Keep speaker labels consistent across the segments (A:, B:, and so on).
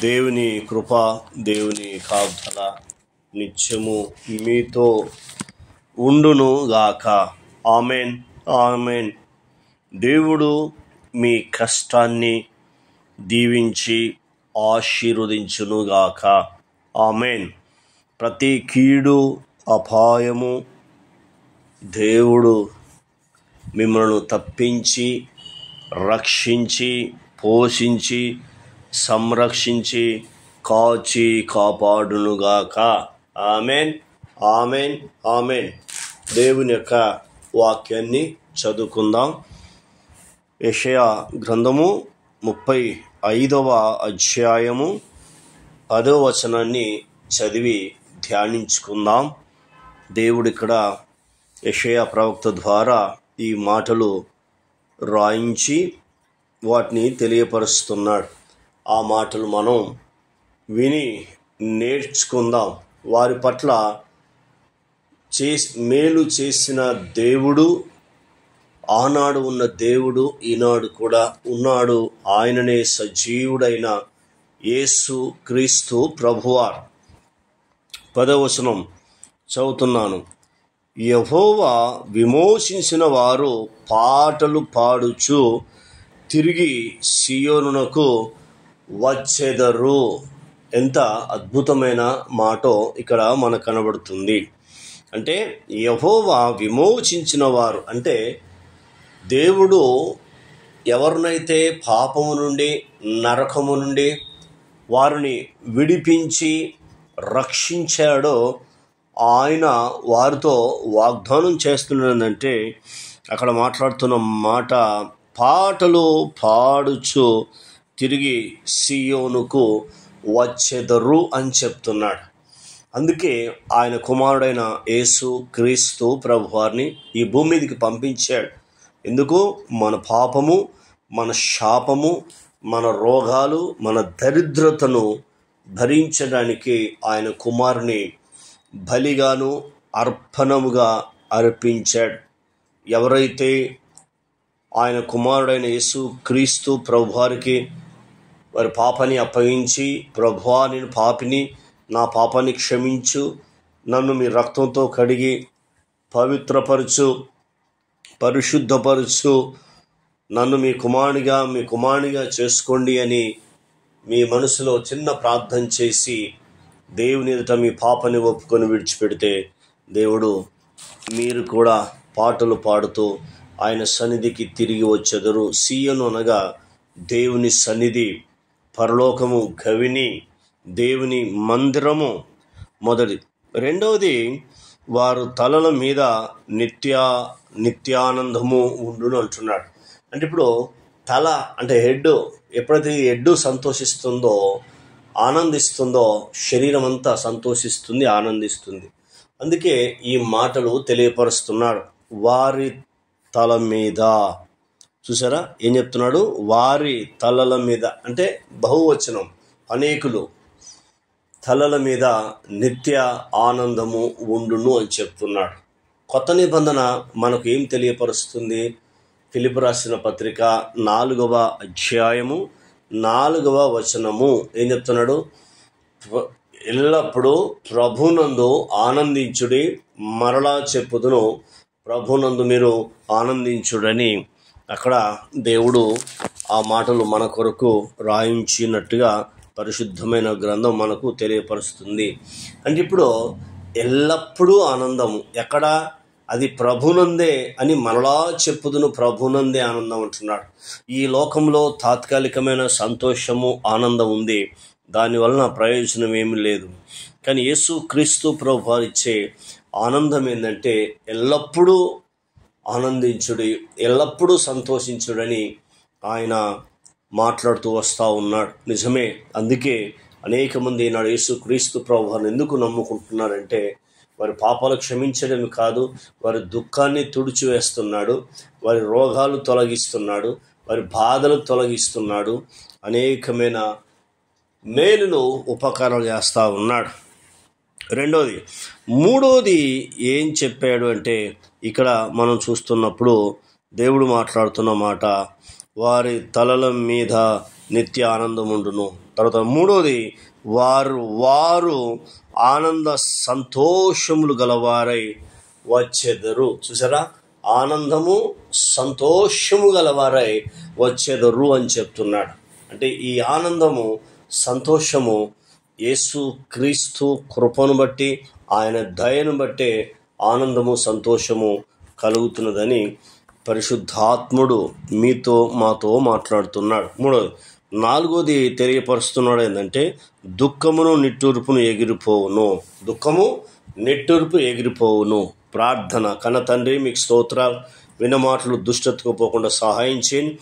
A: దేవుని కృప, దేవుని కాపుదల నిత్యము మీతో ఉండును గాక. Amen, amen. దేవుడు మీ కష్టాన్ని దీవించి ఆశీర్వదించును గాక. ఆమెన్. ప్రతి కీడు, అపాయము దేవుడు మిమ్మల్ని తప్పించి, రక్షించి, పోషించి, సంరక్షించి, కాచి కాపాడునుగాక. Amen, amen, amen. దేవుని యొక్క వాక్యాన్ని చదువుకుందాం. యెషయా గ్రంథము 35వ అధ్యాయము 10వ వచనాన్ని చదివి ధ్యానించుకుందాం. దేవుడు ఇక్కడ యెషయా ప్రవక్త ద్వారా ఈ మాటలు రాయించి వాటిని తెలియపరుస్తున్నాడు. ఆ మాటలు మనం విని నేర్చుకుందాం. వారి పట్ల మేలు చేసిన దేవుడు ఆనాడు ఉన్న దేవుడు ఈనాడు కూడా ఉన్నాడు. ఆయననే సజీవుడైన యేసు క్రీస్తు ప్రభువారు. 10వ వచనం చదువుతున్నాను. యెహోవా విమోచించిన వారు పాటలు పాడుచు తిరిగి సియోనునకు వచ్చెదరు. ఎంత అద్భుతమైన మాటో ఇక్కడ మనకు కనబడుతుంది. అంటే యెహోవా విమోచించిన వారు అంటే దేవుడు ఎవరినైతే పాపము నుండి, నరకము నుండి వారిని విడిపించి రక్షించాడో ఆయన వారితో వాగ్దానం చేస్తున్నదంటే అక్కడ మాట్లాడుతున్న మాట పాటలు పాడుచు తిరిగి సియోనుకు వచ్చెదరు అని చెప్తున్నాడు. అందుకే ఆయన కుమారుడైన యేసు క్రీస్తు ప్రభువారిని ఈ భూమి మీదకి పంపించాడు. ఎందుకు? మన పాపము, మన శాపము, మన రోగాలు, మన దరిద్రతను భరించడానికి ఆయన కుమారుని బలిగాను అర్పణముగా అర్పించాడు. ఎవరైతే ఆయన కుమారుడైన యేసు క్రీస్తు ప్రభువారికి వారి పాపాన్ని అప్పగించి, ప్రభువా నేను పాపిని, నా పాపాన్ని క్షమించు, నన్ను మీ రక్తంతో కడిగి పవిత్రపరచు, పరిశుద్ధపరచు, నన్ను మీ కుమారునిగా చేసుకోండి అని మీ మనసులో చిన్న ప్రార్థన చేసి దేవుని ఎదుట మీ పాపాన్ని ఒప్పుకొని విడిచిపెడితే దేవుడు మీరు కూడా పాటలు పాడుతూ ఆయన సన్నిధికి తిరిగి వచ్చెదరు. సియోను అనగా దేవుని సన్నిధి, పరలోకము, గవిని, దేవుని మందిరము మొదటి. రెండవది వారు తలల మీద నిత్యానందము ఉండును అంటున్నాడు. అంటే ఇప్పుడు తల అంటే హెడ్, ఎప్పుడైతే హెడ్ సంతోషిస్తుందో, ఆనందిస్తుందో శరీరం అంతా సంతోషిస్తుంది, ఆనందిస్తుంది. అందుకే ఈ మాటలు తెలియపరుస్తున్నాడు. వారి తల మీద, చూసారా ఏం చెప్తున్నాడు? వారి తలల మీద అంటే బహువచనం, అనేకులు తలల మీద నిత్య ఆనందము ఉండును అని చెప్తున్నాడు. కొత్త నిబంధన మనకు ఏం తెలియపరుస్తుంది? ఫిలిప్పీ రాసిన పత్రిక 4వ అధ్యాయము 4వ వచనము ఏం చెప్తున్నాడు? ఎల్లప్పుడూ ప్రభునందు ఆనందించుడి, మరలా చెప్పుదును ప్రభునందు మీరు ఆనందించుడని అక్కడ దేవుడు ఆ మాటలు మన కొరకు రాయించినట్టుగా పరిశుద్ధమైన గ్రంథం మనకు తెలియపరుస్తుంది. అంటే ఇప్పుడు ఎల్లప్పుడూ ఆనందము ఎక్కడ? అది ప్రభునందే అని మరలా చెప్పుదును ప్రభునందే ఆనందం అంటున్నాడు. ఈ లోకంలో తాత్కాలికమైన సంతోషము, ఆనందం ఉంది, దానివలన ప్రయోజనం ఏమీ లేదు. కానీ యేసు క్రీస్తు ప్రభువారు ఇచ్చే ఆనందం ఏంటంటే ఎల్లప్పుడూ ఆనందించుడి, ఎల్లప్పుడూ సంతోషించుడని ఆయన మాట్లాడుతూ వస్తూ ఉన్నాడు. నిజమే. అందుకే అనేక మంది ఈనాడు యేసు క్రీస్తు ప్రభువారిని ఎందుకు నమ్ముకుంటున్నారంటే వారి పాపాలు క్షమించడమే కాదు, వారి దుఃఖాన్ని తుడిచివేస్తున్నాడు, వారి రోగాలు తొలగిస్తున్నాడు, వారి బాధలు తొలగిస్తున్నాడు, అనేకమైన మేలును ఉపకారాలు చేస్తూ ఉన్నాడు. రెండోది. మూడోది ఏం చెప్పాడు అంటే ఇక్కడ మనం చూస్తున్నప్పుడు దేవుడు మాట్లాడుతున్న మాట వారి తలల మీద నిత్య ఆనందం ఉండును. తర్వాత మూడోది వారు ఆనంద సంతోషములు గలవారై వచ్చెదరు. చూసారా, ఆనందము సంతోషము గలవారై వచ్చెదరు అని చెప్తున్నాడు. అంటే ఈ ఆనందము సంతోషము యేసు క్రీస్తు కృపను బట్టి, ఆయన దయను బట్టే ఆనందము సంతోషము కలుగుతున్నదని పరిశుద్ధాత్ముడు మాతో మాట్లాడుతున్నాడు. నాలుగోది తెలియపరుస్తున్నాడు ఏంటంటే, దుఃఖము నిట్టూర్పు ఎగిరిపోవును. ప్రార్థన. కన్న తండ్రి, మీకు స్తోత్రాలు. విన్న మాటలు దుష్టతకు పోకుండా సహాయం చేయండి.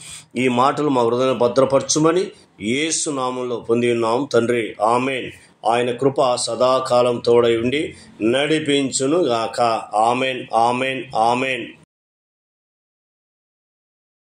A: ఈ మాటలు మా హృదయాన్ని భద్రపరచుమని యేసు నామంలో పొంది ఉన్నాం తండ్రి, ఆమెన్. ఆయన కృప సదాకాలం తోడై ఉండి నడిపించును గాక. Amen, amen, amen.